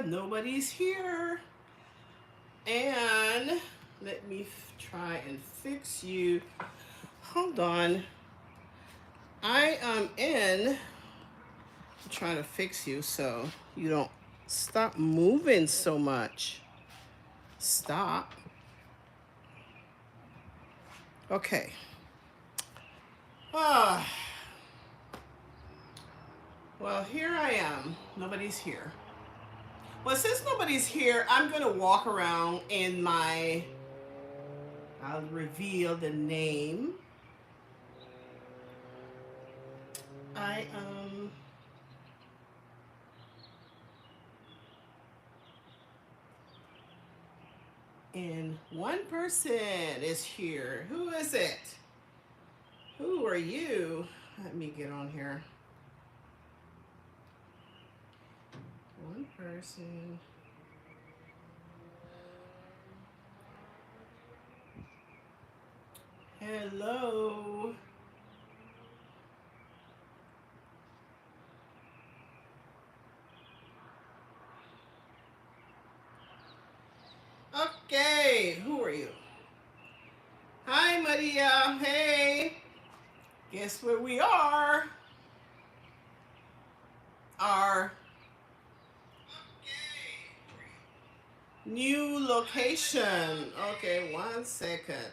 Nobody's here. And let me try and fix you. Hold on. I am trying to fix you so you don't stop moving so much. Stop. Okay. Ah. Well, here I am. Nobody's here. Well, since nobody's here, I'm going to walk around in my... I'll reveal the name. I and one person is here. Who is it? Who are you? Let me get on here. One person. Hello. Okay, who are you? Hi, Maria. Hey. Guess where we are? Our new location. Okay, 1 second.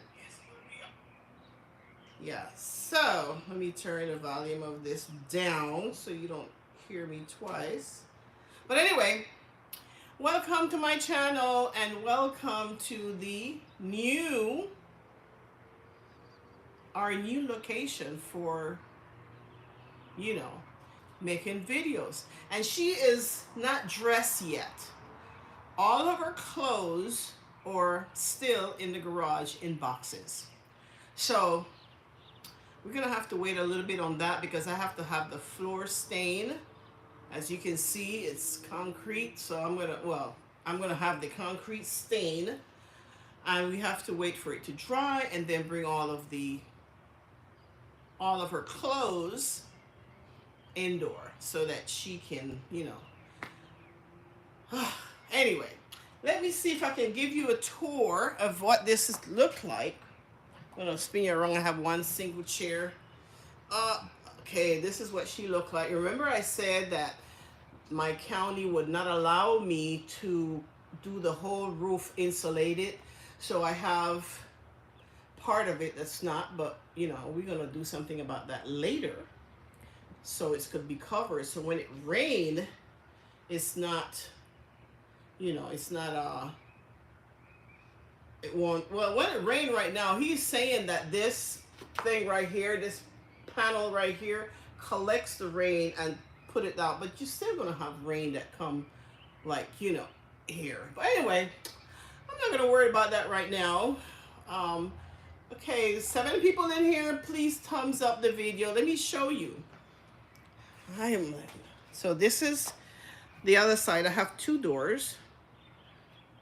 Yeah, so let me turn the volume of this down so you don't hear me twice. But anyway, welcome to my channel and welcome to the our new location for, making videos. And she is not dressed yet. All of her clothes are still in the garage in boxes. So we're gonna have to wait a little bit on that because I have to have the floor stain. As you can see, it's concrete, so I'm gonna have the concrete stain, and we have to wait for it to dry and then bring all of her clothes indoor so that she can, Anyway, let me see if I can give you a tour of what this look like. I'm gonna spin you around. I have one single chair. Okay, this is what she looked like. Remember I said that my county would not allow me to do the whole roof insulated. So I have part of it that's not, but we're gonna do something about that later. So it's gonna be covered. So when it rain, it's not, it's not, it won't, well, when it rain right now, he's saying that this thing right here, this panel right here, collects the rain and put it out, but you're still gonna have rain that come like, here. But anyway, I'm not gonna worry about that right now. Okay, 7 people in here, please thumbs up the video. Let me show you. So this is the other side. I have 2 doors.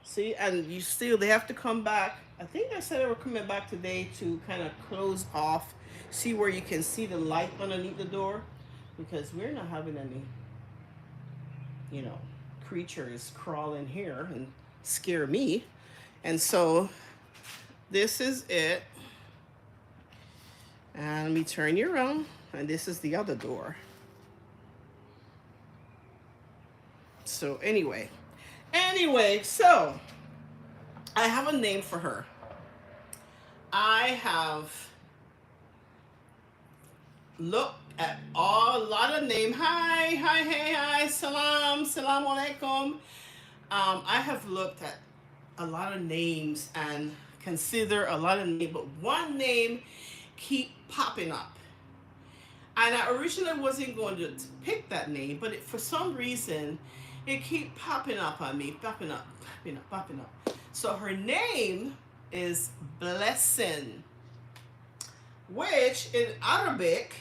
See, and they have to come back. I think I said they were coming back today to kind of close off, see where you can see the light underneath the door, because we're not having any, creatures crawl in here and scare me. And so this is it. And let me turn you around. And this is the other door. So anyway, so I have a name for her. I have looked at a lot of names. Hi, salam alaikum. I have looked at a lot of names and consider a lot of names, but one name keep popping up. And I originally wasn't going to pick that name, but for some reason, it keep popping up on me, popping up. So her name is Blessing, which in Arabic,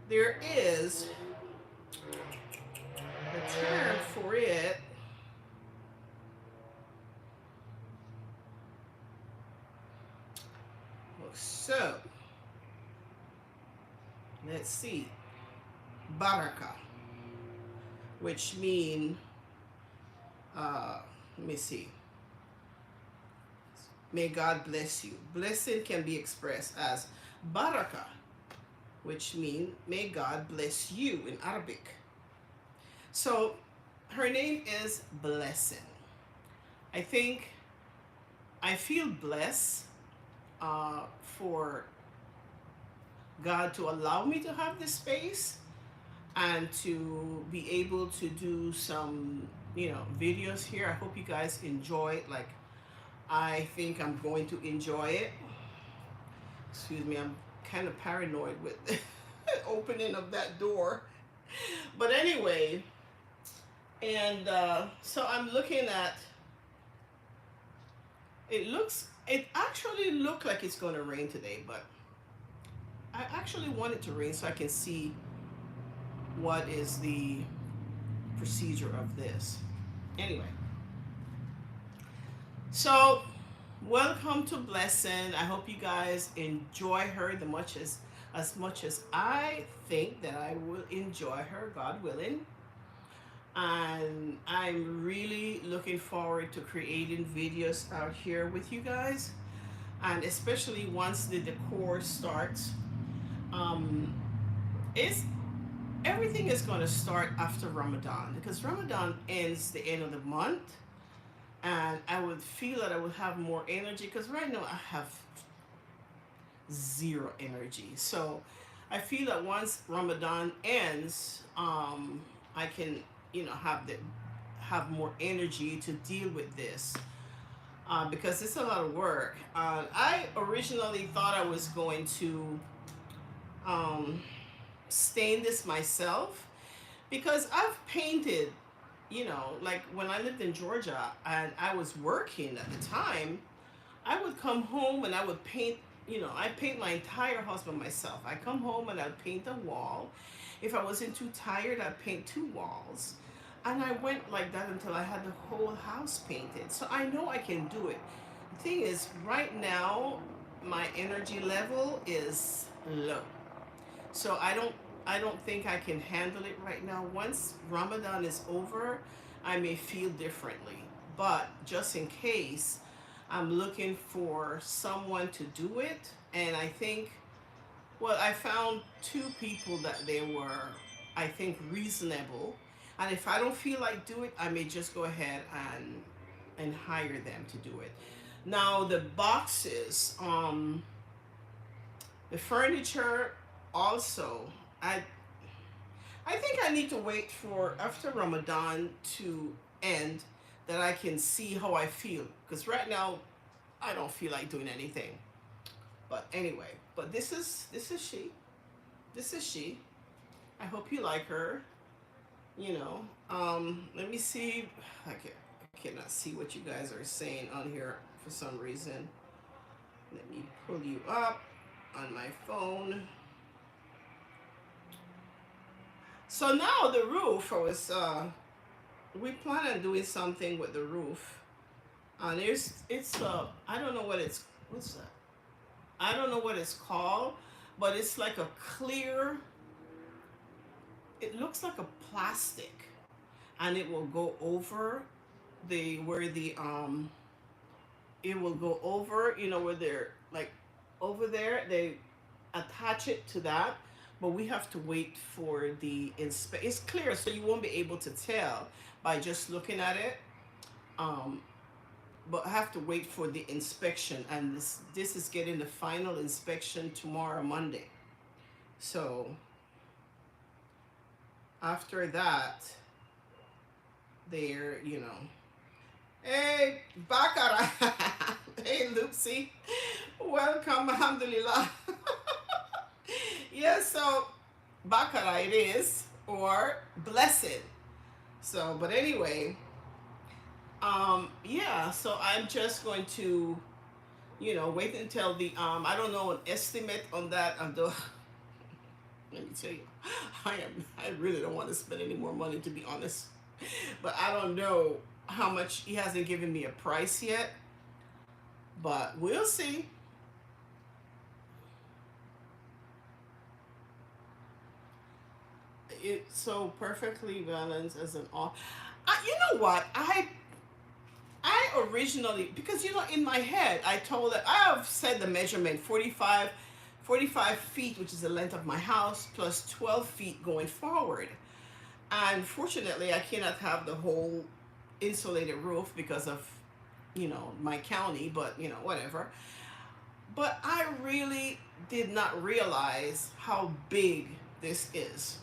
there is a term for it. So, let's see. Barakah, which means Let me see. May God bless you. Blessing can be expressed as Barakah, which means may God bless you in Arabic. So her name is Blessing. I think I feel blessed for God to allow me to have this space and to be able to do some, videos here. I hope you guys enjoy it. Like, I think I'm going to enjoy it. Excuse me, I'm kind of paranoid with the opening of that door. But anyway, and so I'm looking at, it actually looked like it's going to rain today, but I actually want it to rain so I can see what is the procedure of this. Anyway, so welcome to Blessing. I hope you guys enjoy her as much as I think that I will enjoy her, God willing. And I'm really looking forward to creating videos out here with you guys, and especially once the decor starts. It's Everything is going to start after Ramadan, because Ramadan ends the end of the month, and I would feel that I would have more energy, because right now I have zero energy. So I feel that once Ramadan ends, I can, have more energy to deal with this, because it's a lot of work. I originally thought I was going to stain this myself, because I've painted, like when I lived in Georgia and I was working at the time, I would come home and I would paint, I paint my entire house by myself. I come home and I'd paint a wall. If I wasn't too tired, I'd paint 2 walls. And I went like that until I had the whole house painted. So I know I can do it. The thing is, right now, my energy level is low. So I don't think I can handle it right now. Once Ramadan is over, I may feel differently. But just in case, I'm looking for someone to do it. And I think, well, I found 2 people that they were, I think, reasonable. And if I don't feel like do it, I may just go ahead and hire them to do it. Now the boxes, the furniture also, I think I need to wait for after Ramadan to end, that I can see how I feel, because right now I don't feel like doing anything. But anyway, but this is she. This is she. I hope you like her. Let me see. I cannot see what you guys are saying on here for some reason. Let me pull you up on my phone. So now the roof, we plan on doing something with the roof. And I don't know what's that? I don't know what it's called, but it's like a clear, it looks like a plastic, and it will go over it will go over, where they're like over there, they attach it to that. But we have to wait for the it's clear, so you won't be able to tell by just looking at it. But I have to wait for the inspection, and this is getting the final inspection tomorrow, Monday. So after that, they're, hey, Barakah. Hey, Loopsy, welcome, alhamdulillah. Yeah, so Barakah it is, or blessed. So, but anyway, yeah, so I'm just going to, wait until the, I don't know an estimate on that. Let me tell you, I really don't want to spend any more money, to be honest. But I don't know how much. He hasn't given me a price yet, but we'll see. It's so perfectly balanced as an all. You know what? originally, because you know, in my head, I told it, I have said the measurement 45 feet, which is the length of my house, plus 12 feet going forward. And fortunately, I cannot have the whole insulated roof because of, you know, my county, but you know, whatever. But I really did not realize how big this is.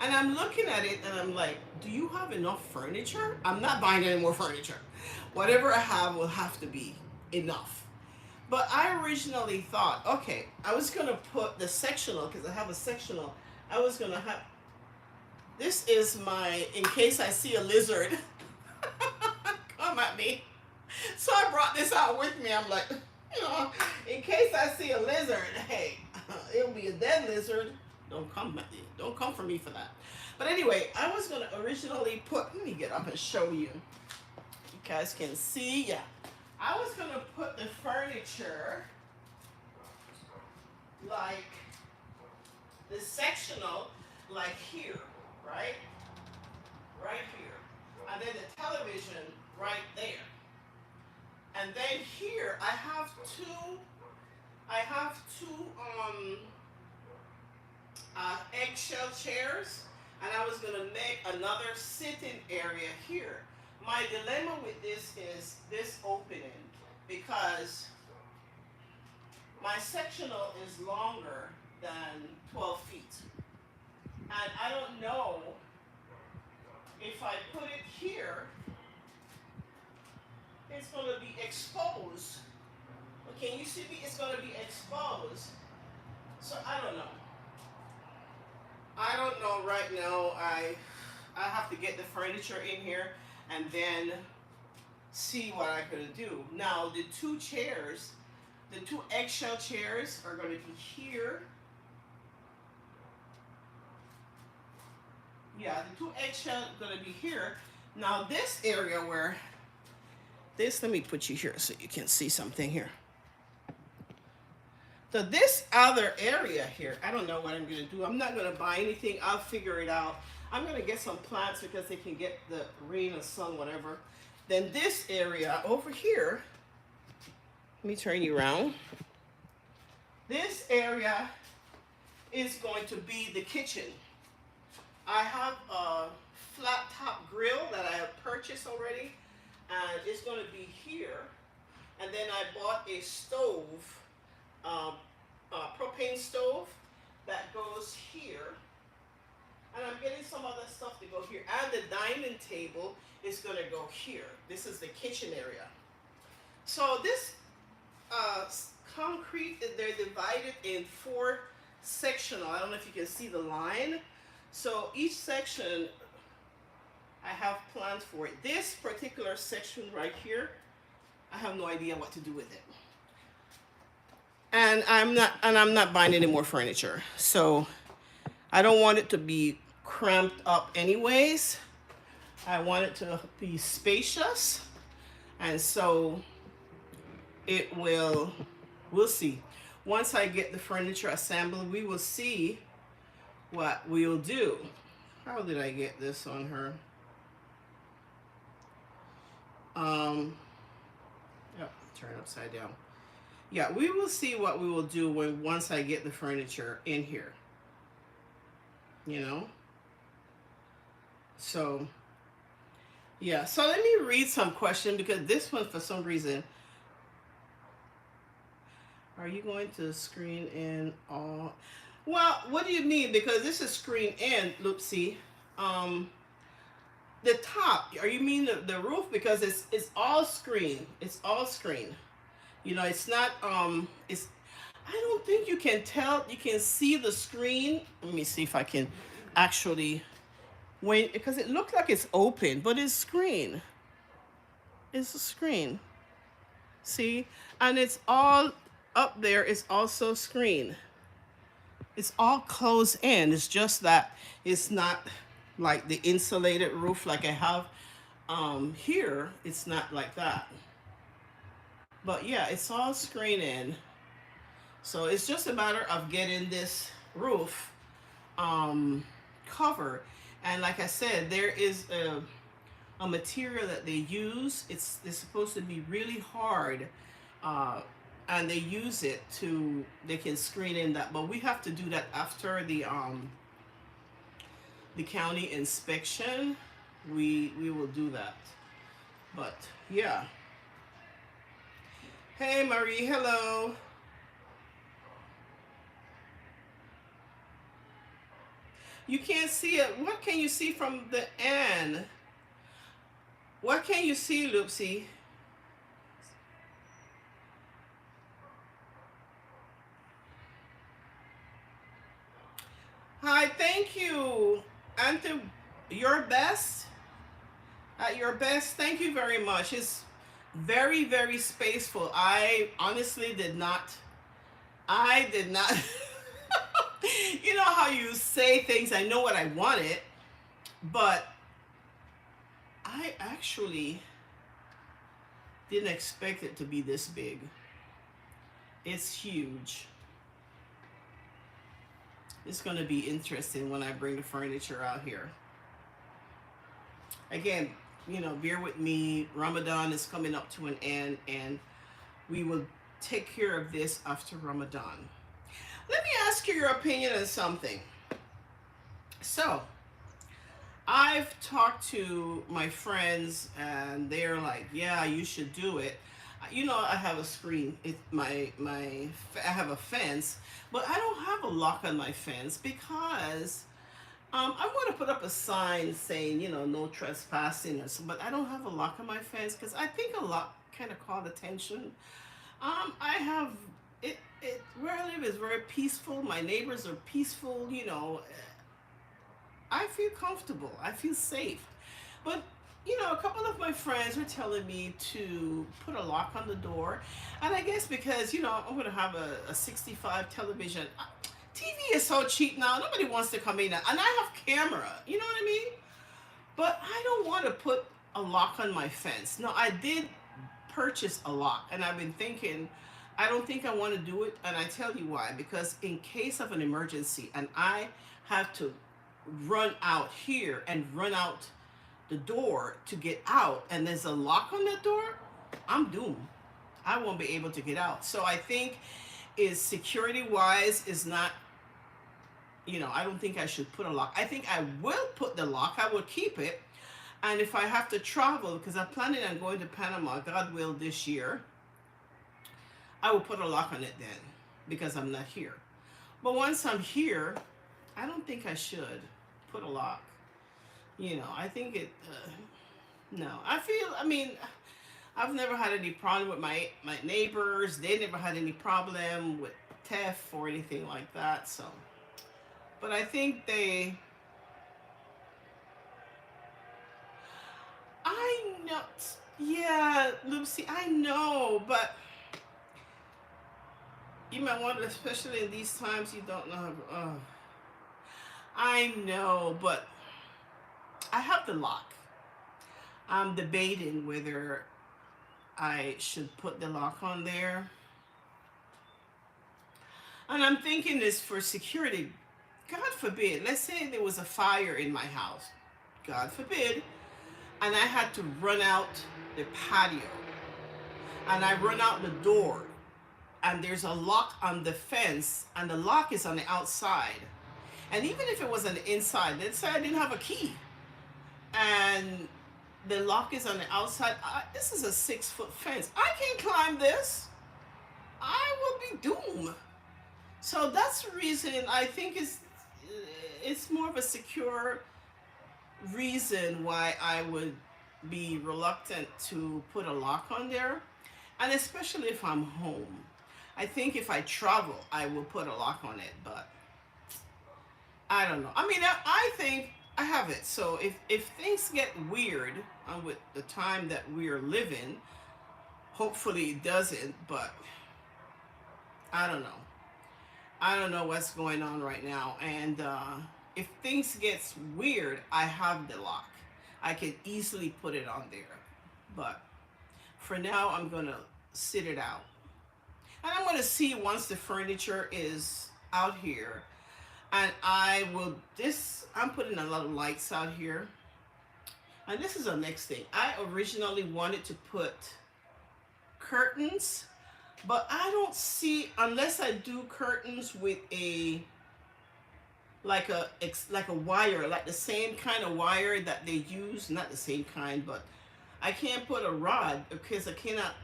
And I'm looking at it and I'm like, do you have enough furniture? I'm not buying any more furniture. Whatever I have will have to be enough. But I originally thought, okay, I was going to put the sectional, because I have a sectional. I was going to have, this is my, in case I see a lizard come at me. So I brought this out with me. I'm like, you know, in case I see a lizard, hey, it'll be a dead lizard. Don't come at me. Don't come for me for that. But anyway, I was going to originally put, let me get up and show you. You guys can see, yeah. I was going to put the furniture like the sectional, like here, right? Right here. And then the television right there. And then here I have two eggshell chairs, and I was gonna make another sitting area here. My dilemma with this is this opening, because my sectional is longer than 12 feet. And I don't know if I put it here, it's going to be exposed. But can you see me? It's going to be exposed. So I don't know. I don't know right now. I have to get the furniture in here and then see what I could do. Now the two chairs, the two eggshell chairs are going to be here. Yeah, the two eggshell are going to be here. Now this area where this, let me put you here so you can see something here. So this other area here, I don't know what I'm going to do. I'm not going to buy anything. I'll figure it out. I'm going to get some plants because they can get the rain or sun, whatever. Then this area over here, let me turn you around. This area is going to be the kitchen. I have a flat top grill that I have purchased already, and it's going to be here. And then I bought a stove, propane stove that goes here. And I'm getting some other stuff to go here. And the dining table is going to go here. This is the kitchen area. So this concrete, they're divided in 4 sectional. I don't know if you can see the line. So each section, I have plans for it. This particular section right here, I have no idea what to do with it. And I'm not buying any more furniture. So I don't want it to be cramped up anyways. I want it to be spacious. And so it will, we'll see. Once I get the furniture assembled, we will see what we'll do. How did I get this on her? Yep, turn upside down. Yeah, we will see what we will do once I get the furniture in here. You know? So, yeah. So let me read some questions, because this one, for some reason, are you going to screen in all? Well, what do you mean? Because this is screen in, Loopsy. The top, are you mean the roof? Because it's all screen. It's all screen. You know, it's not, it's, I don't think you can tell, you can see the screen. Let me see if I can actually, because it looks like it's open, but it's screen. It's a screen. See? And it's all up there is also screen. It's all closed in. It's just that it's not like the insulated roof like I have here. It's not like that. But yeah, it's all screen in. So it's just a matter of getting this roof covered. And like I said, there is a material that they use. It's supposed to be really hard, uh, and they use it to they can screen in that. But we have to do that after the county inspection. We will do that. But yeah. Hey Marie, hello. You can't see it. What can you see from the end? What can you see, Loopsy? Hi, thank you. Ante, your best. At your best, thank you very much. It's very, very spaceful. I honestly did not. I did not. You know how you say things, I know what I wanted, but I actually didn't expect it to be this big. It's huge. It's going to be interesting when I bring the furniture out here. Again, bear with me. Ramadan is coming up to an end, and we will take care of this after Ramadan. Let me ask you your opinion on something. So, I've talked to my friends, and they're like, "Yeah, you should do it." I have a screen. I have a fence, but I don't have a lock on my fence because I want to put up a sign saying, no trespassing or something, but I don't have a lock on my fence because I think a lock kind of called attention. I have where I live is very peaceful. My neighbors are peaceful. I feel comfortable. I feel safe. But a couple of my friends were telling me to put a lock on the door, and I guess because I'm going to have a 65 television. TV is so cheap now. Nobody wants to come in, and I have camera. You know what I mean? But I don't want to put a lock on my fence. No, I did purchase a lock, and I've been thinking, I don't think I want to do it, and I tell you why. Because in case of an emergency, and I have to run out here and run out the door to get out, and there's a lock on that door, I'm doomed. I won't be able to get out. So I think is security wise is not, I don't think I should put a lock. I think I will put the lock. I will keep it. And if I have to travel, because I'm planning on going to Panama, God will, this year, I will put a lock on it then, because I'm not here. But once I'm here, I don't think I should put a lock. I think no. I've never had any problem with my neighbors. They never had any problem with theft or anything like that. So, but I think I know, yeah, Lucy, I know, but you might want to, especially in these times, you don't know how, I know, but I have the lock. I'm debating whether I should put the lock on there. And I'm thinking this for security. God forbid, let's say there was a fire in my house. God forbid. And I had to run out the patio. And I run out the door. And there's a lock on the fence. And the lock is on the outside. And even if it was on the inside, let's say I didn't have a key. And the lock is on the outside. This is a 6-foot fence. I can't climb this. I will be doomed. So that's the reason I think it's more of a secure reason why I would be reluctant to put a lock on there. And especially if I'm home. I think if I travel, I will put a lock on it, but I don't know. I think I have it. So if things get weird with the time that we're living, hopefully it doesn't, but I don't know. I don't know what's going on right now. And if things gets weird, I have the lock. I can easily put it on there. But for now, I'm going to sit it out. And I'm going to see once the furniture is out here. And I'm putting a lot of lights out here. And this is the next thing. I originally wanted to put curtains, but I don't see, unless I do curtains with a like a wire, like the same kind of wire that they use, not the same kind, but I can't put a rod because I cannot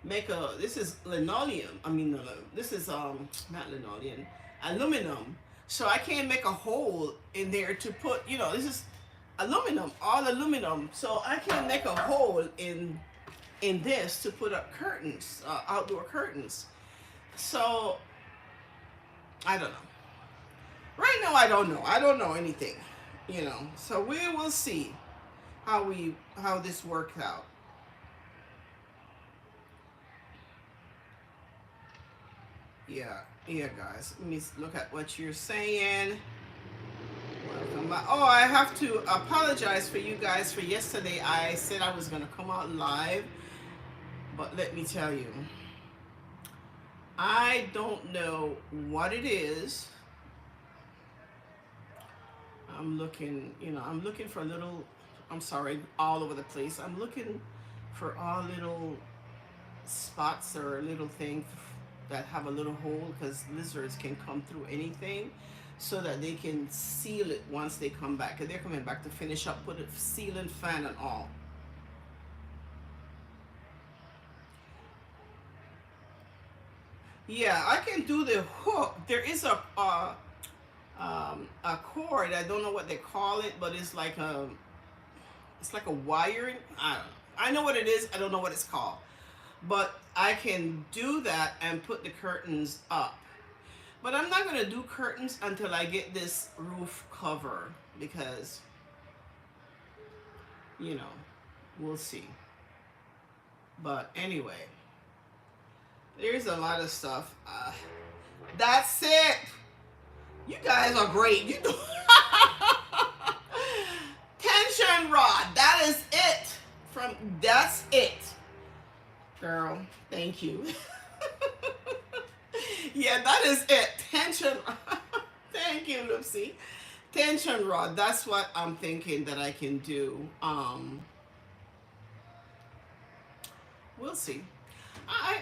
make a, this is linoleum, I mean, no, no, this is not linoleum, aluminum, so I can't make a hole in there to put, you know, this is aluminum, all aluminum, so I can't make a hole in this to put up curtains, outdoor curtains. So I don't know. Right now, I don't know. I don't know anything, you know. So we will see how this works out. Yeah, yeah, guys. Let me look at what you're saying. Welcome back. Oh, I have to apologize for you guys for yesterday. I said I was gonna come out live, but let me tell you, I don't know what it is. I'm looking, you know, I'm looking for a little, I'm sorry, all over the place. I'm looking for all little spots or little things that have a little hole, because lizards can come through anything, so that they can seal it once they come back. Because they're coming back to finish up, put a sealing fan and all. Yeah, I can do the hook. There is a cord. I don't know what they call it, but it's like a wiring. I don't know. I know what it is. I don't know what it's called. But I can do that and put the curtains up. But I'm not gonna do curtains until I get this roof cover, because, you know, we'll see. But anyway, there's a lot of stuff. That's it. You guys are great. You know. Tension rod. That is it. That's it. Girl, thank you. Yeah, that is it. Tension. Thank you, Lucy. Tension rod. That's what I'm thinking that I can do. We'll see. I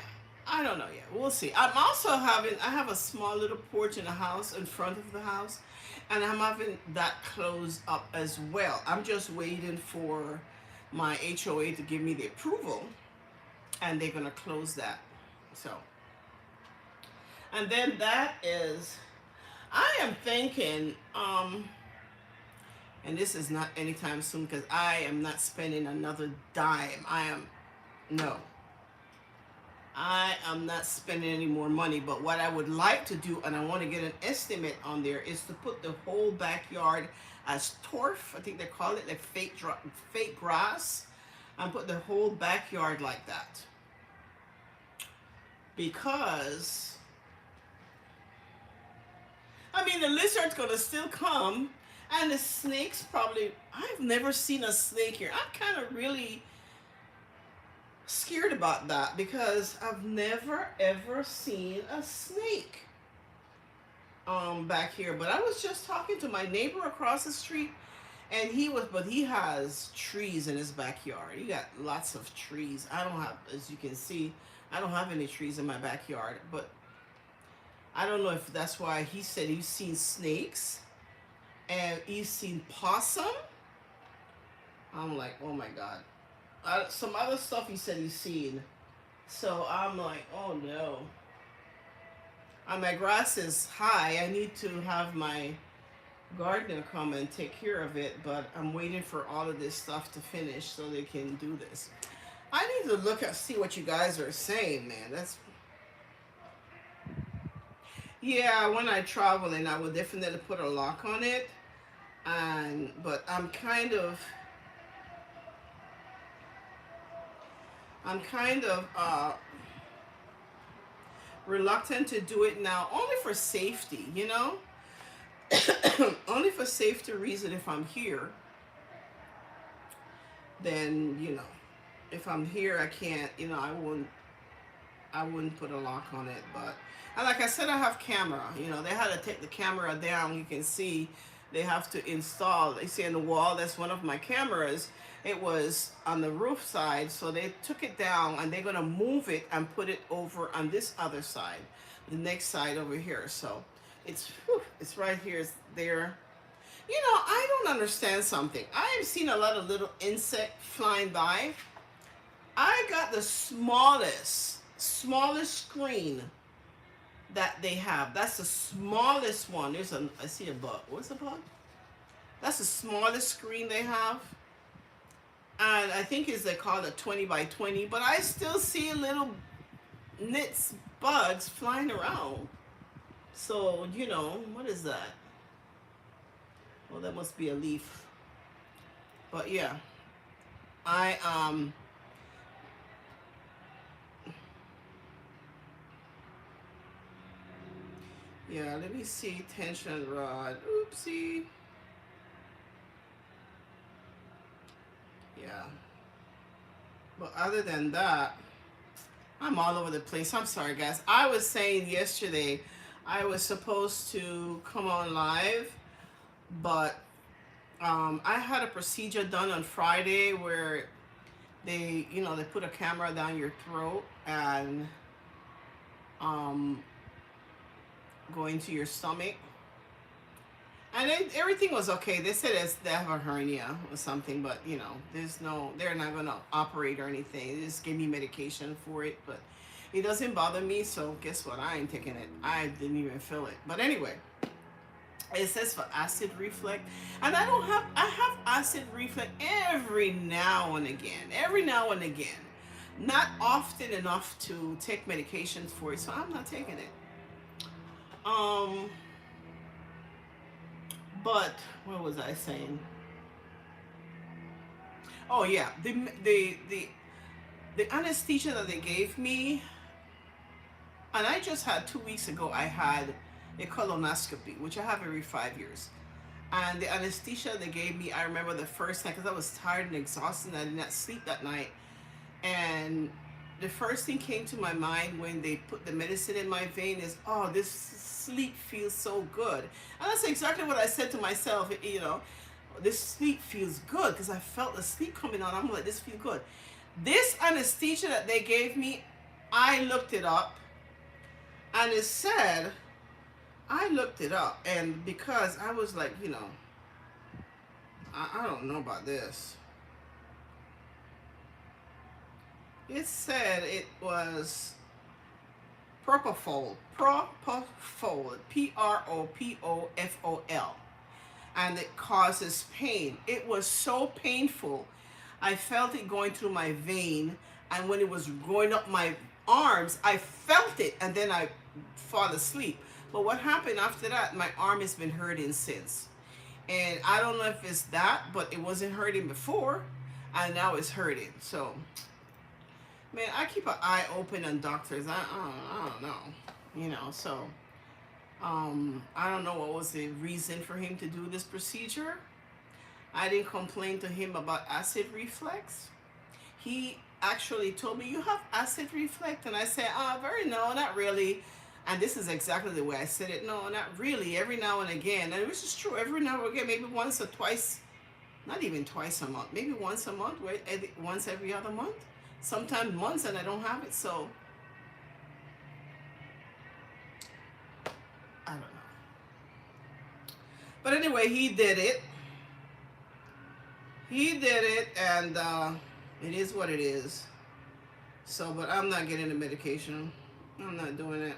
don't know yet. We'll see. I have a small little porch in the house, in front of the house, and I'm having that closed up as well. I'm just waiting for my HOA to give me the approval, and they're gonna close that. So, and then that is, I am thinking, and this is not anytime soon, because I am not spending another dime. No. I am not spending any more money, but what I would like to do, and I want to get an estimate on there, is to put the whole backyard as turf. I think they call it, like fake grass, and put the whole backyard like that. Because, I mean, the lizard's gonna still come, and the snakes probably, I've never seen a snake here. I'm kind of really scared about that, because I've never ever seen a snake back here. But I was just talking to my neighbor across the street, and he has trees in his backyard. He got lots of trees. I don't have, as you can see, I don't have any trees in my backyard, but I don't know if that's why he said he's seen snakes and he's seen possum. I'm like, oh my God. Some other stuff he said he's seen. So I'm like, oh no. And my grass is high. I need to have my gardener come and take care of it, but I'm waiting for all of this stuff to finish so they can do this. I need to look at, see what you guys are saying, man. Yeah, when I travel, and I will definitely put a lock on it. But I'm kind of reluctant to do it now, only for safety, you know. Only for safety reason. If I'm here, then, you know, if I'm here, I can't, you know, I wouldn't put a lock on it. But, and like I said, I have camera, you know, they had to take the camera down. You can see they have to install. You see on the wall, that's one of my cameras. It was on the roof side, so they took it down and they're gonna move it and put it over on this other side, the next side over here. So it's whew, it's right here. It's there. You know, I don't understand something. I have seen a lot of little insect flying by. I got the smallest screen that they have. That's the smallest one. I see a bug. What's a bug? That's the smallest screen they have. And I think they call it 20 by 20, but I still see little nits, bugs flying around. So, you know, what is that? Well, that must be a leaf. But yeah, I, yeah, let me see, tension rod. Oopsie. Yeah. But other than that, I'm all over the place. I'm sorry, guys. I was saying yesterday I was supposed to come on live, but I had a procedure done on Friday where they, you know, they put a camera down your throat and go into your stomach. And everything was okay. They said they have a hernia or something, but you know, they're not gonna operate or anything. They just gave me medication for it, but it doesn't bother me. So guess what? I ain't taking it. I didn't even feel it. But anyway, it says for acid reflux, and I have acid reflux every now and again. Every now and again, not often enough to take medications for it, so I'm not taking it. But what was I saying? Oh yeah, the anesthesia that they gave me, and I just had 2 weeks ago. I had a colonoscopy, which I have every 5 years. And the anesthesia they gave me, I remember the first night because I was tired and exhausted. And I did not sleep that night, and the first thing came to my mind when they put the medicine in my vein is, oh, this sleep feels so good. And that's exactly what I said to myself, you know, this sleep feels good because I felt the sleep coming on. I'm like, this feels good. This anesthesia that they gave me, I looked it up and it said, I looked it up, and because I was like, you know, I don't know about this. It said it was propofol, Propofol, and it causes pain. It was so painful. I felt it going through my vein, and when it was going up my arms, I felt it, and then I fall asleep. But what happened after that, my arm has been hurting since. And I don't know if it's that, but it wasn't hurting before, and now it's hurting. So, man, I keep an eye open on doctors. I don't know, you know. So, I don't know what was the reason for him to do this procedure. I didn't complain to him about acid reflux. He actually told me, you have acid reflux, and I said, no, not really. And this is exactly the way I said it. No, not really. Every now and again, and which is true. Every now and again, maybe once or twice, not even twice a month, maybe once a month, once every other month. Sometimes months and I don't have it, so I don't know. But anyway, he did it. He did it, and it is what it is. So, but I'm not getting the medication. I'm not doing it.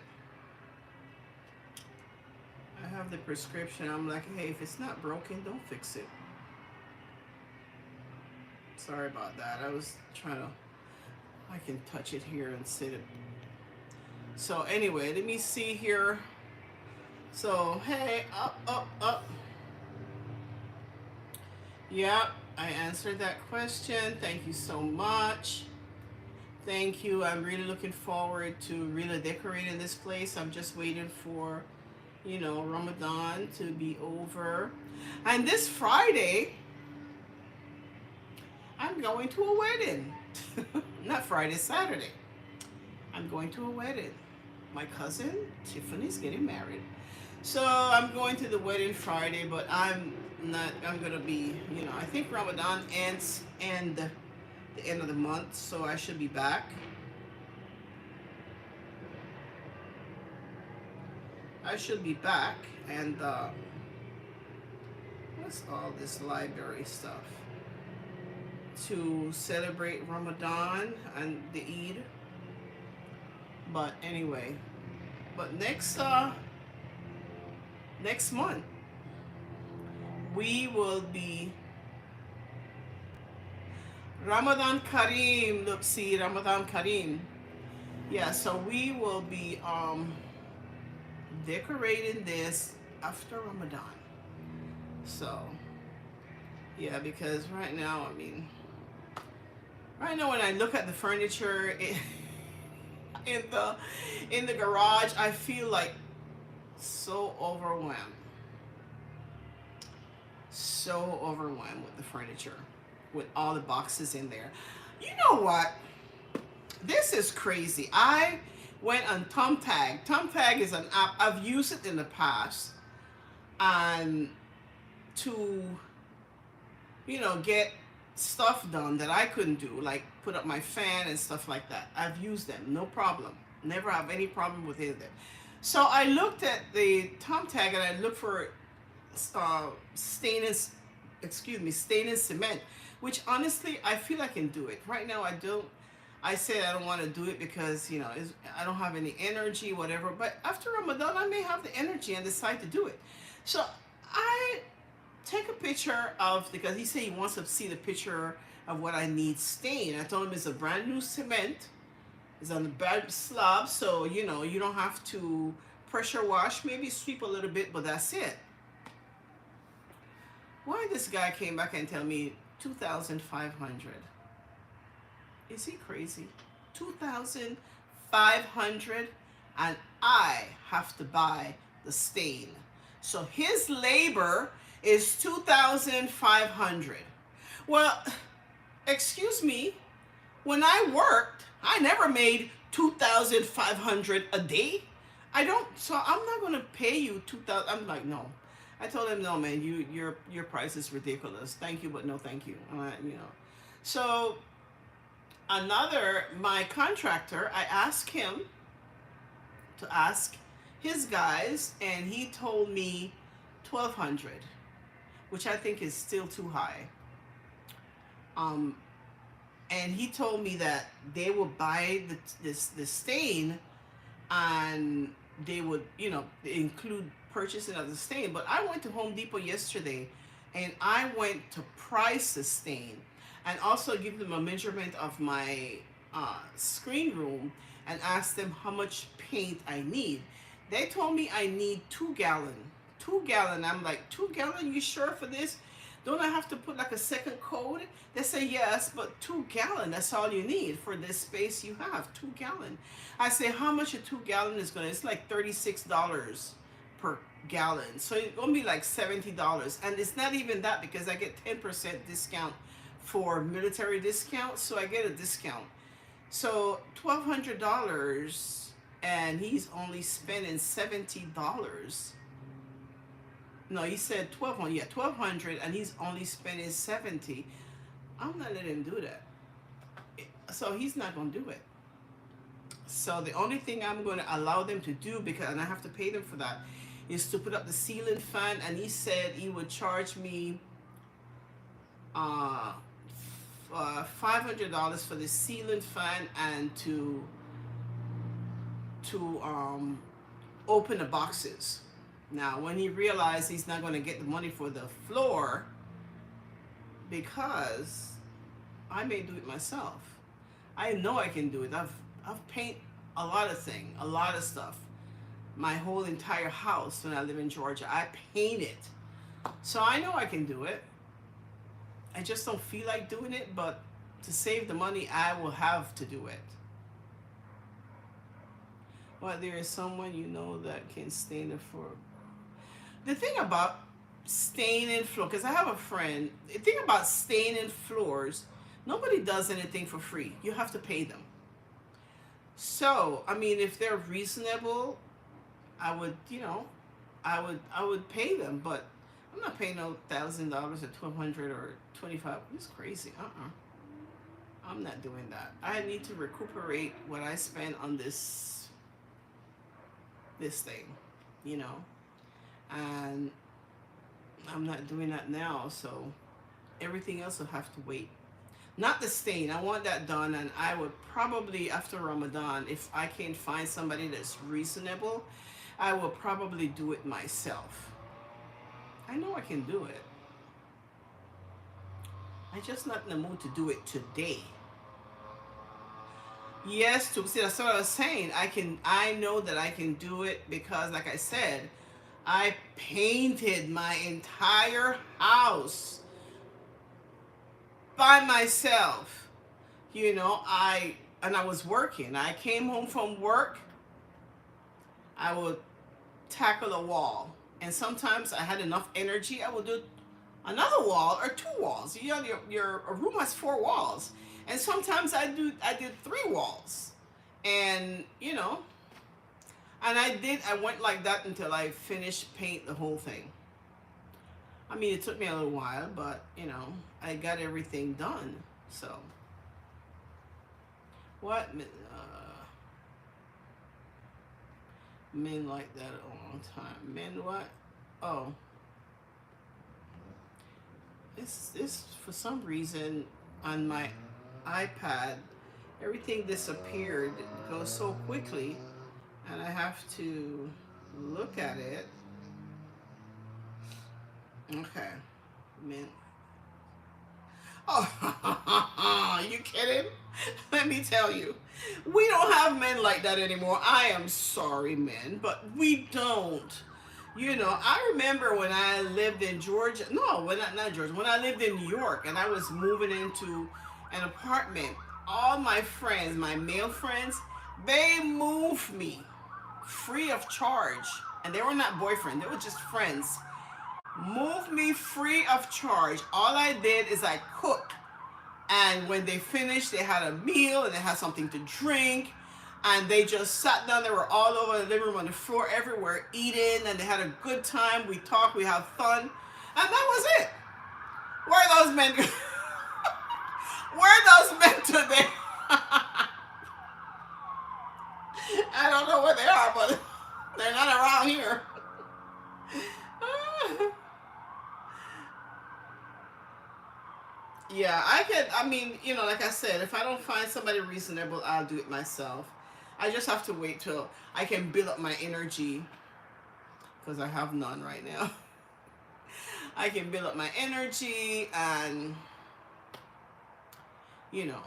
I have the prescription. I'm like, hey, if it's not broken, don't fix it. Sorry about that. I was trying to, I can touch it here and sit it. So anyway, let me see here. So, hey, up. Yep, I answered that question. Thank you so much. Thank you. I'm really looking forward to really decorating this place. I'm just waiting for, you know, Ramadan to be over. And this Friday, I'm going to a wedding. Not Friday, Saturday. I'm going to a wedding. My cousin Tiffany's getting married. So I'm going to the wedding Friday, but I'm not. I'm gonna be. I think Ramadan ends and the end of the month, so I should be back. I should be back, and what's all this library stuff to celebrate Ramadan and the Eid. But anyway, but next month we will be Ramadan Kareem. Look, see Ramadan Kareem. Yeah, so we will be decorating this after Ramadan. So yeah, because right now, I mean, right now when I look at the furniture in the in the garage, I feel like so overwhelmed. So overwhelmed with the furniture, with all the boxes in there. You know what? This is crazy. I went on Thumbtag. Thumbtag is an app. I've used it in the past and to, get stuff done that I couldn't do, like put up my fan and stuff like that. I've used them, no problem. Never have any problem with it. So I looked at the Thumbtag and I looked for stainless, stainless cement, which honestly I feel I can do it. Right now I don't. I said I don't want to do it because I don't have any energy, whatever. But after Ramadan, I may have the energy and decide to do it. So I take a picture of, because he said he wants to see the picture of what I need stained. I told him it's a brand new cement. It's on the bed slab, so you don't have to pressure wash. Maybe sweep a little bit, but that's it. Why this guy came back and tell me 2,500? Is he crazy? 2,500, and I have to buy the stain. So his labor is 2,500. Well, excuse me. When I worked, I never made 2,500 a day. I don't. So I'm not gonna pay you 2,000. I'm like, no. I told him, no, man. Your price is ridiculous. Thank you, but no, thank you. So my contractor, I asked him to ask his guys, and he told me 1,200, which I think is still too high. And he told me that they would buy the stain, and they would include purchasing of the stain. But I went to Home Depot yesterday, and I went to price the stain, and also give them a measurement of my screen room, and ask them how much paint I need. They told me I need 2 gallon. 2 gallon. I'm like, 2 gallon? You sure for this? Don't I have to put like a second coat? They say yes, but 2 gallon, that's all you need for this space you have. 2 gallon. I say, how much a 2 gallon is gonna? It's like $36 per gallon. So it's gonna be like $70. And it's not even that, because I get 10% discount for military discount. So I get a discount. So $1,200, and he's only spending $70. No, he said 1,200. Yeah, 1,200, and he's only spending 70. I'm not letting him do that. So he's not gonna do it. So the only thing I'm gonna allow them to do, and I have to pay them for that, is to put up the ceiling fan. And he said he would charge me $500 for the ceiling fan, and to open the boxes. Now, when he realized he's not going to get the money for the floor, because I may do it myself. I know I can do it. I've painted a lot of things, a lot of stuff. My whole entire house when I live in Georgia, I paint it. So I know I can do it. I just don't feel like doing it, but to save the money, I will have to do it. But there is someone that can stain the floor. The thing about staining floor, because I have a friend, the thing about staining floors, nobody does anything for free. You have to pay them. So, I mean, if they're reasonable, I would, I would pay them, but I'm not paying no $1,000 or 1,200 or 25. It's crazy. I'm not doing that. I need to recuperate what I spent on this thing, you know, and I'm not doing that now. So everything else will have to wait. Not the stain. I want that done, and I would probably after Ramadan, if I can find somebody that's reasonable, I will probably do it myself. I know I can do it. I'm just not in the mood to do it today. Yes, to see that's what I was saying. I know that I can do it because like I said, I painted my entire house by myself. You know, I was working. I came home from work, I would tackle a wall. And sometimes I had enough energy, I would do another wall or two walls. You know, your room has four walls. And sometimes I did three walls. And you know, and I went like that until I finished paint the whole thing. I mean, it took me a little while, but you know, I got everything done. So what men like that a long time. Men what? Oh, this for some reason on my iPad, everything disappeared. It goes so quickly, and I have to look at it. Okay, men. Oh, you kidding? Let me tell you, we don't have men like that anymore. I am sorry, men, but we don't. You know, I remember when I lived in Georgia. No, when not Georgia. When I lived in New York, and I was moving into an apartment. All my friends, my male friends, they moved me free of charge, and they were not boyfriends. They were just friends. Moved me free of charge. All I did is I cooked. And when they finished, they had a meal and they had something to drink. And they just sat down. They were all over the living room, on the floor, everywhere, eating. And they had a good time. We talked. We had fun. And that was it. Where are those men? Where are those men today? I don't know where they are, but they're not around here. Yeah, I mean, you know, like I said, if I don't find somebody reasonable, I'll do it myself. I just have to wait till I can build up my energy because I have none right now. I can build up my energy and, you know,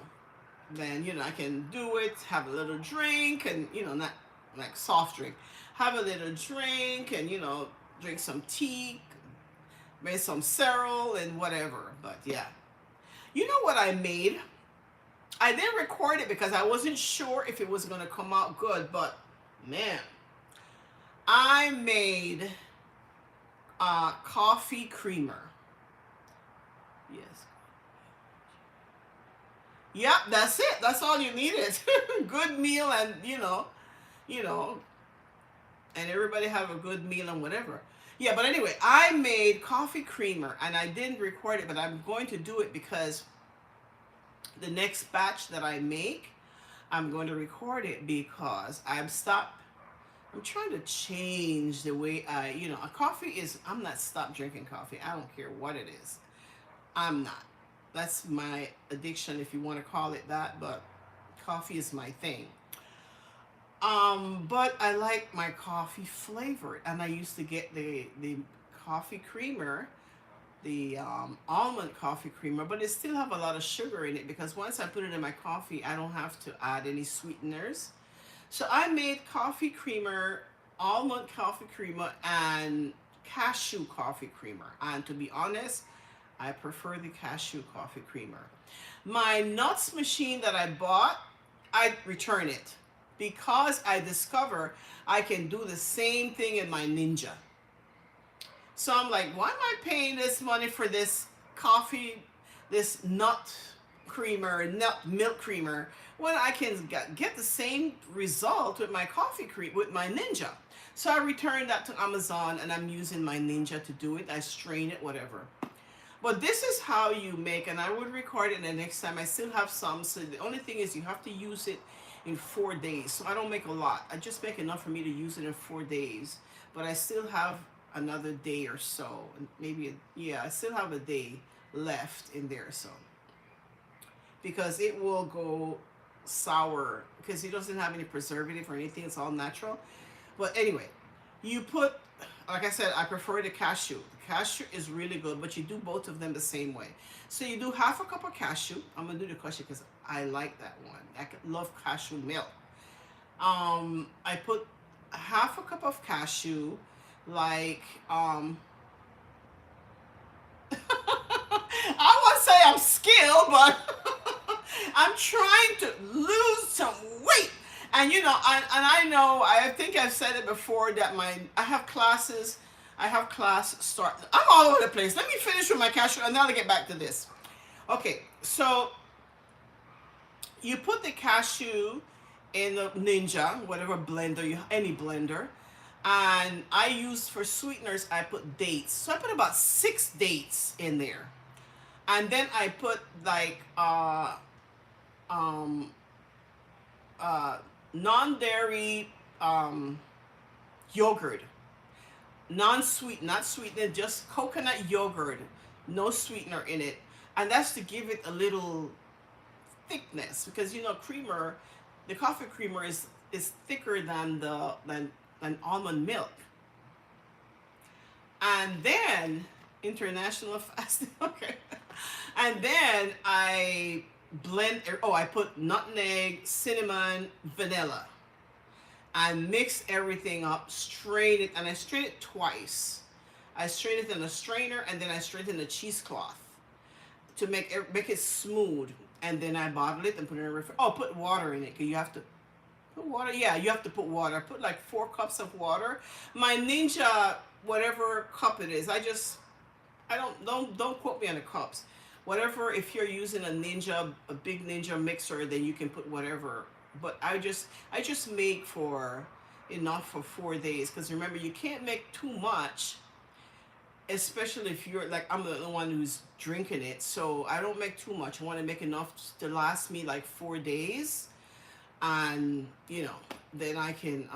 then, you know, I can do it, have a little drink and, you know, not like soft drink, have a little drink and, you know, drink some tea, maybe some cereal and whatever. But yeah. You know what I made? I didn't record it because I wasn't sure if it was going to come out good, but man, I made coffee creamer. Yes. Yep, that's it. That's all you needed. Good meal and, you know, and everybody have a good meal and whatever. Yeah, but anyway, I made coffee creamer and I didn't record it, but I'm going to do it because the next batch that I make, I'm going to record it because I'm trying to change the way I'm not stop drinking coffee. I don't care what it is. I'm not. That's my addiction, if you want to call it that, but coffee is my thing. But I like my coffee flavored, and I used to get the coffee creamer, the almond coffee creamer, but it still have a lot of sugar in it because once I put it in my coffee, I don't have to add any sweeteners. So I made coffee creamer, almond coffee creamer, and cashew coffee creamer. And to be honest, I prefer the cashew coffee creamer. My nuts machine that I bought, I return it because I discover I can do the same thing in my Ninja. So I'm like, why am I paying this money for this coffee, this nut creamer, nut milk creamer, when I can get the same result with my coffee cream, with my Ninja? So I returned that to Amazon, and I'm using my Ninja to do it. I strain it, whatever. But this is how you make, and I would record it the next time. I still have some, so the only thing is you have to use it in 4 days. So I don't make a lot. I just make enough for me to use it in 4 days. But I still have another day or so, maybe yeah, I still have a day left in there. So because it will go sour because it doesn't have any preservative or anything. It's all natural. But anyway, you put, like I said, I prefer the cashew. The cashew is really good, but you do both of them the same way. So you do half a cup of cashew. I'm gonna do the cashew because I like that one. I love cashew milk. I put half a cup of cashew, like I won't say I'm skilled, but I'm trying to lose some weight. And you know, and I know, I think I've said it before that I have classes, I have class start. I'm all over the place. Let me finish with my cashew and then I'll get back to this. Okay, so you put the cashew in the Ninja, whatever blender any blender. And I use for sweeteners, I put dates. So I put about 6 dates in there. And then I put like non-dairy yogurt, non-sweet, not sweetened, just coconut yogurt, no sweetener in it, and that's to give it a little thickness because you know creamer, the coffee creamer is thicker than than almond milk. And then international fasting, okay, and then I blend. Oh, I put nutmeg, cinnamon, vanilla. I mix everything up, strain it, and I strain it twice. I strain it in a strainer, and then I strain it in a cheesecloth to make it smooth. And then I bottle it and put it in a refrigerator. Oh, put water in it because you have to put water. Yeah, you have to put water. Put like 4 cups of water. My Ninja, whatever cup it is, I don't quote me on the cups. Whatever, if you're using a big Ninja mixer, then you can put whatever. But I just make for enough for 4 days because remember you can't make too much, especially if you're like I'm the one who's drinking it. So I don't make too much. I want to make enough to last me like 4 days, and you know then I can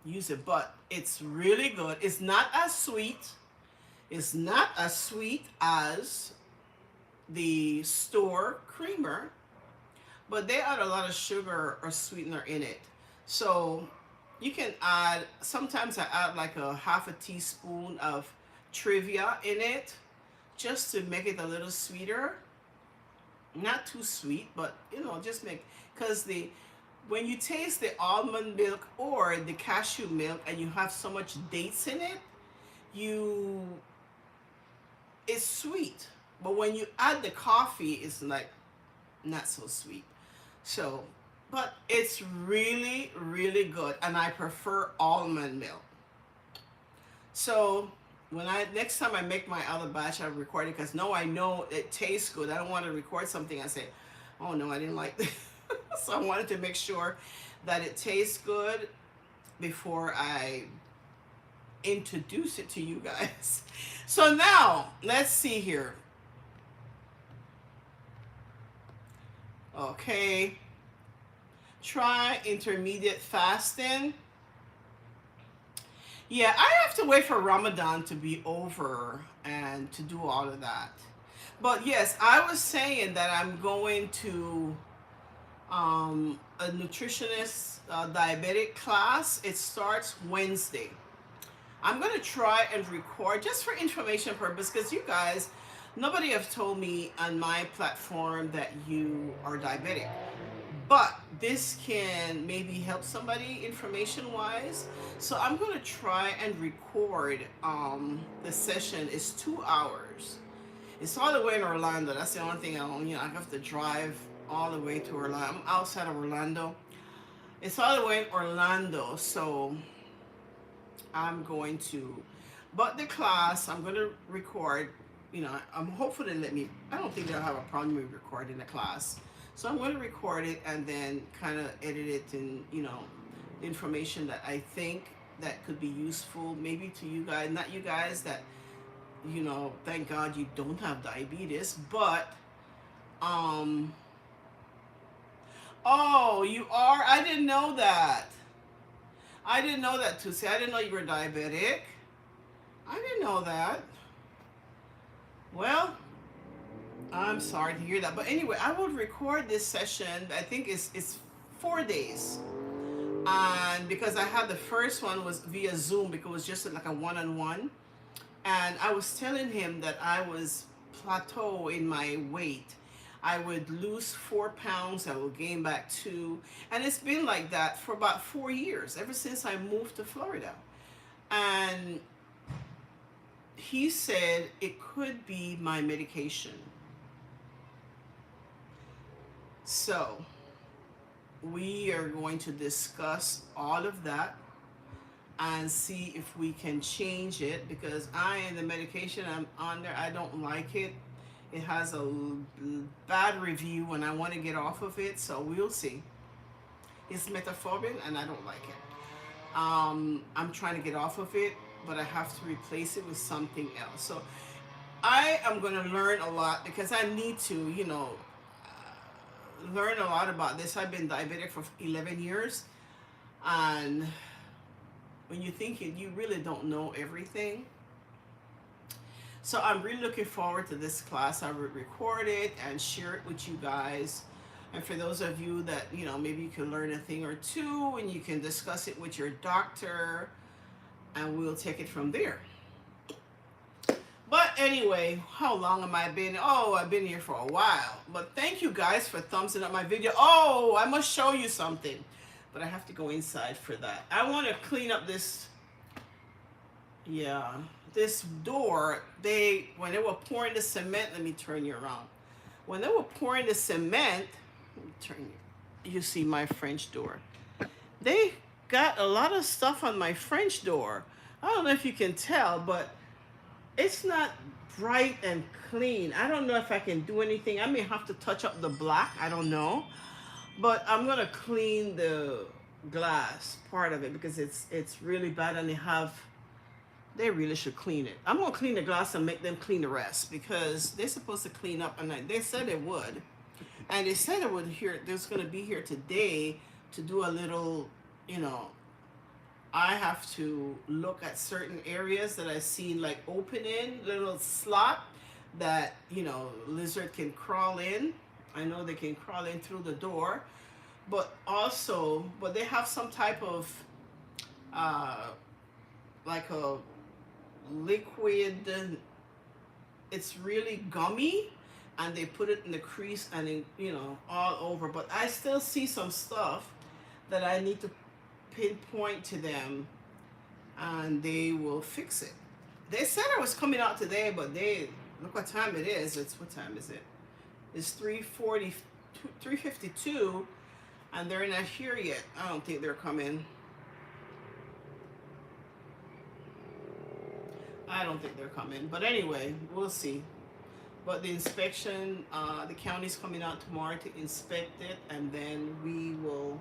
use it. But it's really good. It's not as sweet. It's not as sweet as the store creamer, but they add a lot of sugar or sweetener in it. So you can add, sometimes I add like a half a teaspoon of Trivia in it just to make it a little sweeter. Not too sweet, but you know, just make, because when you taste the almond milk or the cashew milk and you have so much dates in it, it's sweet. But when you add the coffee, it's like not so sweet. So, but it's really, really good. And I prefer almond milk. So when next time I make my other batch, I'll record it because I know it tastes good. I don't want to record something and say, oh no, I didn't like this. So I wanted to make sure that it tastes good before I introduce it to you guys. So now let's see here. Okay, try intermediate fasting. Yeah, I have to wait for Ramadan to be over and to do all of that. But yes, I was saying that I'm going to a nutritionist diabetic class. It starts Wednesday. I'm going to try and record just for information purpose because you guys, nobody have told me on my platform that you are diabetic. But this can maybe help somebody information wise. So I'm going to try and record the session. Is 2 hours. It's all the way in Orlando. That's the only thing I have to drive all the way to Orlando. I'm outside of Orlando. It's all the way in Orlando. So I'm going to, but the class I'm going to record, I'm hopeful they let me. I don't think they'll have a problem with recording the class. So I'm going to record it and then kind of edit it and, the information that I think that could be useful maybe to you guys, not you guys that, thank God you don't have diabetes, but um oh, you are? I didn't know that. I didn't know that, Tusi. I didn't know you were diabetic. I didn't know that. Well, I'm sorry to hear that. But anyway, I will record this session. I think it's 4 days. And because I had the first one was via Zoom because it was just like a one-on-one. And I was telling him that I was plateau in my weight. I would lose 4 pounds, I will gain back 2. And it's been like that for about 4 years, ever since I moved to Florida. And he said it could be my medication. So we are going to discuss all of that and see if we can change it, because the medication I'm on there, I don't like it. It has a bad review and I want to get off of it, so we'll see. It's metformin and I don't like it. I'm trying to get off of it, but I have to replace it with something else. So I am going to learn a lot because I need to, learn a lot about this. I've been diabetic for 11 years, and when you think you really don't know everything. So I'm really looking forward to this class. I will record it and share it with you guys. And for those of you that, maybe you can learn a thing or two and you can discuss it with your doctor, and we'll take it from there. But anyway, how long am I been? Oh, I've been here for a while. But thank you guys for thumbsing up my video. Oh, I must show you something. But I have to go inside for that. I want to clean up this. Yeah, this door. When they were pouring the cement, let me turn you around. When they were pouring the cement, let me turn you see my French door. They got a lot of stuff on my French door. I don't know if you can tell, but it's not bright and clean. I don't know if I can do anything. I may have to touch up the black. I don't know. But I'm going to clean the glass part of it because it's really bad, and they really should clean it. I'm going to clean the glass and make them clean the rest because they're supposed to clean up, and they said they would. And they said it would there's going to be here today to do a little, I have to look at certain areas that I see like opening, little slot that, lizard can crawl in. I know they can crawl in through the door, but they have some type of, like a liquid, it's really gummy, and they put it in the crease and all over. But I still see some stuff that I need to pinpoint to them, and they will fix it. They said I was coming out today, but look what time it is. What time is it? It's 3:52, and they're not here yet. I don't think they're coming. I don't think they're coming, but anyway, we'll see. But the inspection, the county's coming out tomorrow to inspect it, and then we will.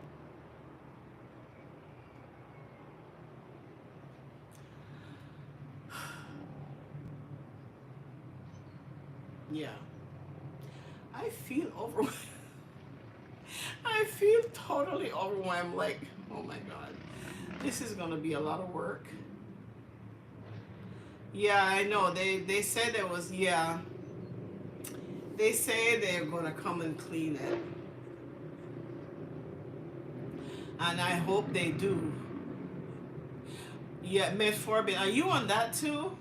Yeah. I feel overwhelmed. I feel totally overwhelmed. Like, oh my God, this is gonna be a lot of work. Yeah, I know. They said it was. Yeah. They say they're gonna come and clean it, and I hope they do. Yeah, metformin. Are you on that too?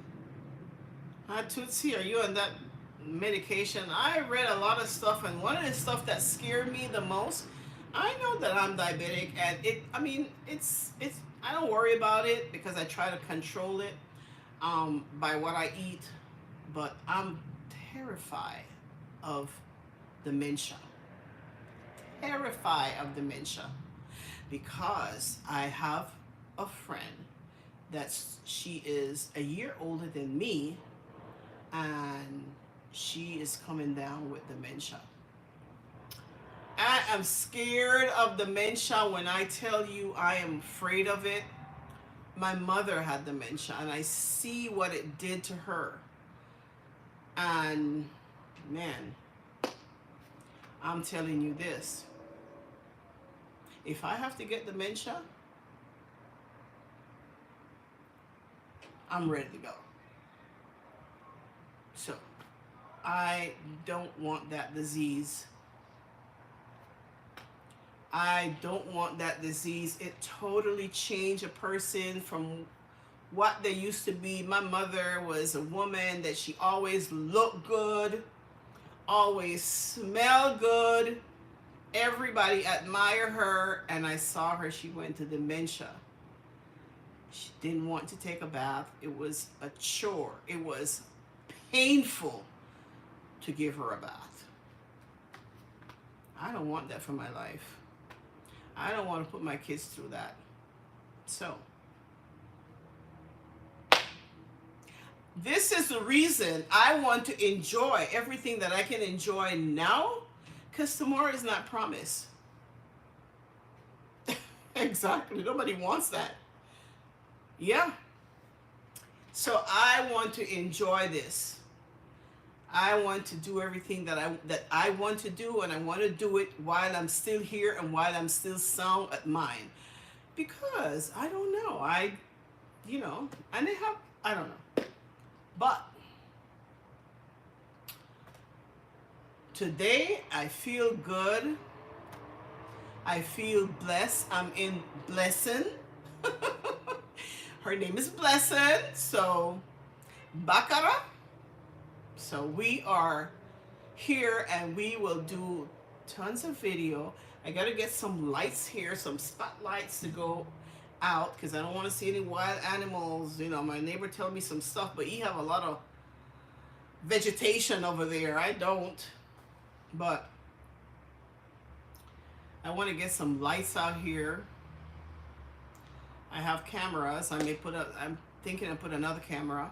Tootsie, are you on that medication? I read a lot of stuff, and one of the stuff that scared me the most, I know that I'm diabetic, and it's I don't worry about it because I try to control it by what I eat, but I'm terrified of dementia. Terrified of dementia because I have a friend she is a year older than me, and she is coming down with dementia. I am scared of dementia. When I tell you I am afraid of it, My mother had dementia, and I see what it did to her. And man, I'm telling you this. If I have to get dementia, I'm ready to go. So I don't want that disease. I don't want that disease. It totally changed a person from what they used to be. My mother was a woman that she always looked good, always smelled good. Everybody admired her, and I saw her. She went to dementia. She didn't want to take a bath. It was a chore. It was painful to give her a bath. I don't want that for my life. I don't want to put my kids through that. So, this is the reason I want to enjoy everything that I can enjoy now, because tomorrow is not promised. Exactly. Nobody wants that. Yeah. So I want to enjoy this. I want to do everything that I want to do, and I want to do it while I'm still here and while I'm still sound at mind. Because I don't know. and I don't know. But today I feel good. I feel blessed. I'm in blessing. Her name is Blessing. So Barakah. So we are here, and we will do tons of video. I got to get some lights here, some spotlights to go out, because I don't want to see any wild animals. My neighbor told me some stuff, but he have a lot of vegetation over there. I don't. But I want to get some lights out here. I have cameras. I'm thinking of put another camera,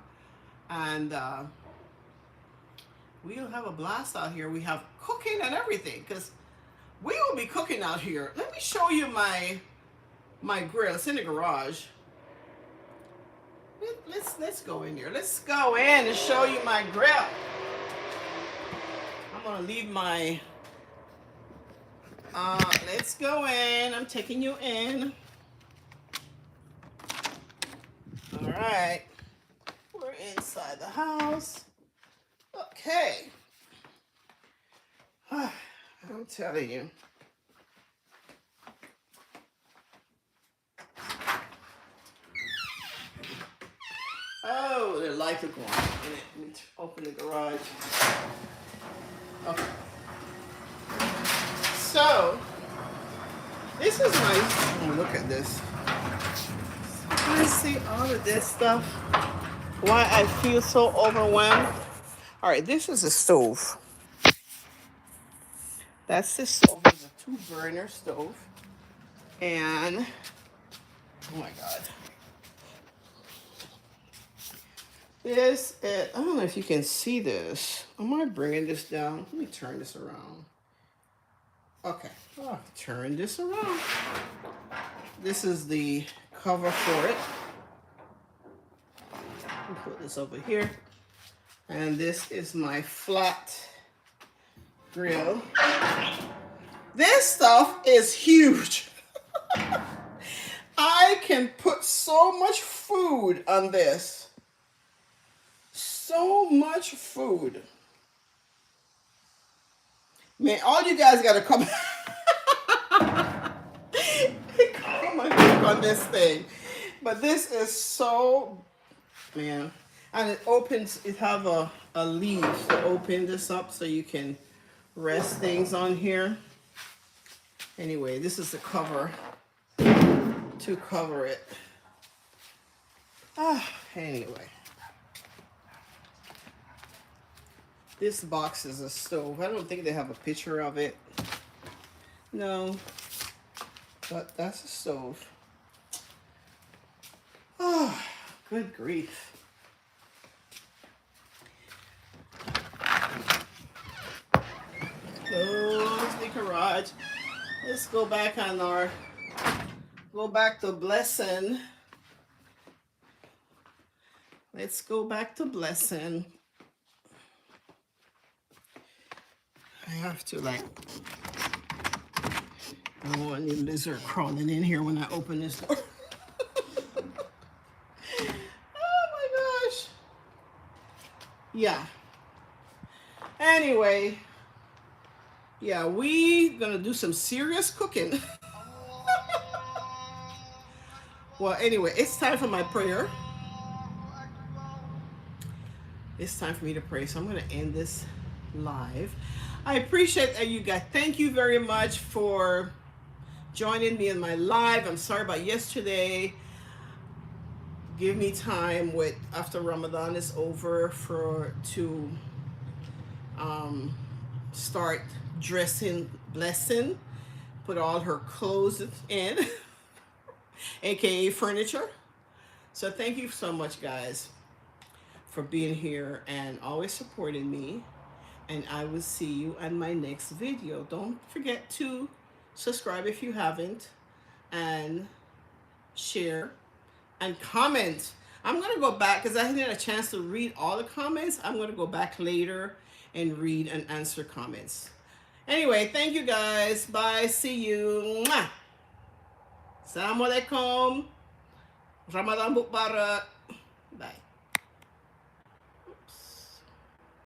and we'll have a blast out here. We have cooking and everything, because we will be cooking out here. Let me show you my grill. It's in the garage. Let's go in here. Let's go in and show you my grill. I'm gonna leave my. Let's go in. I'm taking you in. All right. We're inside the house. Okay. I'm telling you. Oh, the lights are going. Let me open the garage. Okay. So, this is nice. Oh, look at this. I see all of this stuff. Why I feel so overwhelmed. All right, this is a stove. That's the stove. It's a 2-burner stove. And, oh my God. This is, I don't know if you can see this. Am I bringing this down? Let me turn this around. Okay, turn this around. This is the cover for it. I'll put this over here. And this is my flat grill. This stuff is huge. I can put so much food on this. So much food. Man, all you guys gotta come and look on this thing. But this is so, man. And it opens, it have a leaf to open this up so you can rest things on here. Anyway, this is the cover to cover it. Anyway. This box is a stove. I don't think they have a picture of it. No. But that's a stove. Oh, good grief. Close the garage. Let's go back to Blessing. Let's go back to blessing. I have to like, I don't want any lizard crawling in here when I open this door. Oh my gosh. Yeah. Anyway, yeah, we gonna do some serious cooking. Well, anyway, it's time for my prayer. It's time for me to pray, so I'm gonna end this live. I appreciate that you guys. Thank you very much for joining me in my live. I'm sorry about yesterday. Give me time with after Ramadan is over to start dressing blessing, put all her clothes in, aka furniture. So thank you so much, guys, for being here and always supporting me. And I will see you on my next video. Don't forget to subscribe if you haven't, and share and comment. I'm gonna go back because I didn't get a chance to read all the comments. I'm gonna go back later and read and answer comments. Anyway, thank you guys. Bye. See you. Mwah. Assalamu alaikum. Ramadan Mubarak. Bye.